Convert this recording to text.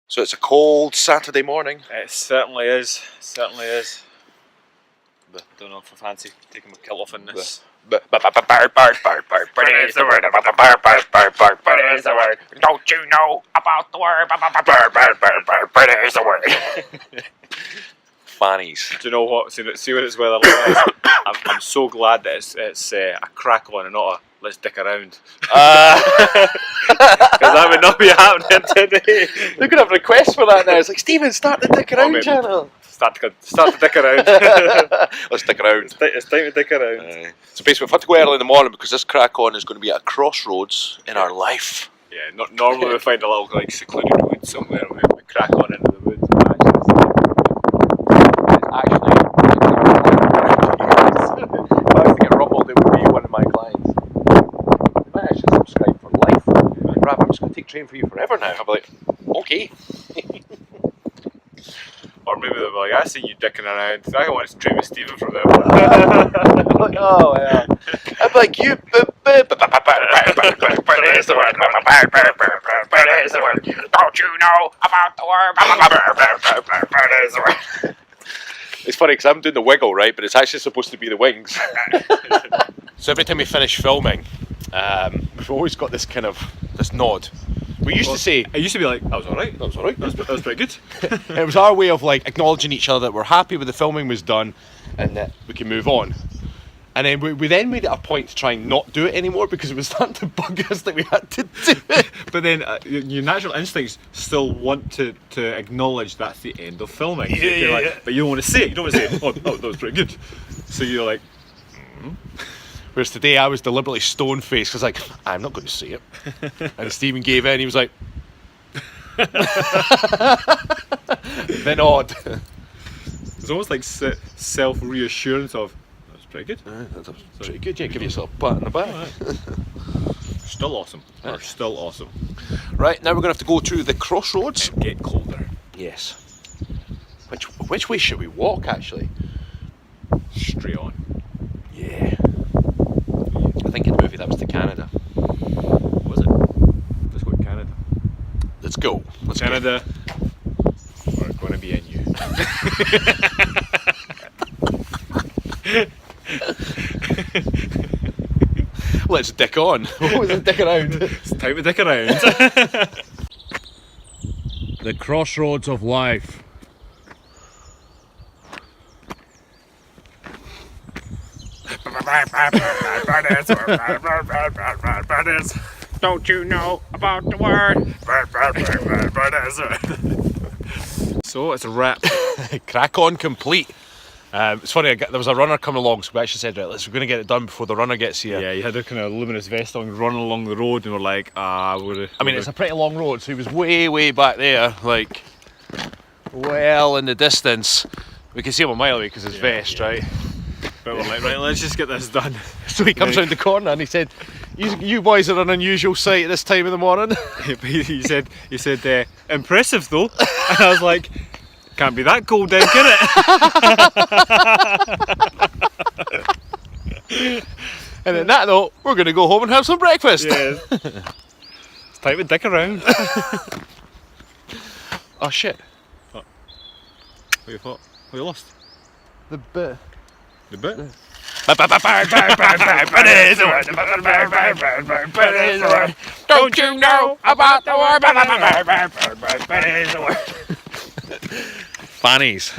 So it's a cold Saturday morning. It certainly is. Certainly is. But don't know if I fancy taking my kilt off in this. But is the word. Don't you know about the word? Is the word. Fannies. Do you know what? See what it's weather like. I'm so glad that it's a crack on and not a let's dick around. Because that would not be happening today. They're going to have requests for that now. It's like, Stephen, start the dick around channel. Start to dick around. Let's dick around. It's time to dick around. So basically we've had to go early in the morning because this crack on is going to be at a crossroads in our life. Yeah, normally we find a little like secluded wood somewhere and we crack on into the woods. Actually, if I was to get rumbled, it would be one of my clients. They might actually subscribe for life. Brad, I'm just going to take train for you forever now. I'll be like, okay. Or maybe they'll be like, I seen you dicking around. I want to train with Stephen from there. Like, oh yeah. I'm like, you. Don't you know about the word? It's funny because I'm doing the wiggle, right? But it's actually supposed to be the wings. So every time we finish filming, we've always got this kind of nod. We used to say, it used to be like, that was alright, that was alright, that was pretty good. It was our way of like acknowledging each other that we're happy with the filming was done and that we can move on. And then we then made it a point to try and not do it anymore because it was starting to bug us that we had to do it. But then your natural instincts still want to acknowledge that's the end of filming. Yeah. But you don't want to say it. You don't want to say, oh, that was pretty good. So you're like, Whereas today I was deliberately stone-faced because like, I'm not going to say it. And Stephen gave in, he was like, then odd. It's almost like self-reassurance of, that was pretty good. That was pretty good, yeah, give yourself a pat on the back. Right. Still awesome. Or still awesome. Right, now we're going to have to go to the crossroads. And get colder. Yes. Which way should we walk, actually? Straight on. Yeah. I think in the movie that was to Canada. Was it? Let's go to Canada. Let's go. Let's Canada. We're going to be in you. Let's dick on. What was it, dick around? It's time to dick around. The crossroads of life. Don't you know about the word? So it's a wrap. Crack on complete. It's funny, there was a runner coming along, so we actually said, right, we're going to get it done before the runner gets here. Yeah, you had a kind of luminous vest on, running along the road, and we're like, it's a pretty long road, so he was way back there, like, well in the distance. We can see him a mile away because his vest, right? But we're like, right, let's just get this done. So he comes round the corner and he said, you boys are an unusual sight at this time of the morning. he said, impressive though. And I was like, can't be that cold then, can it? And on that note, we're going to go home and have some breakfast. Yeah. It's time to dick around. Oh shit. What you thought? What you lost? The bit. The bit? Don't you know about the word? Fannies.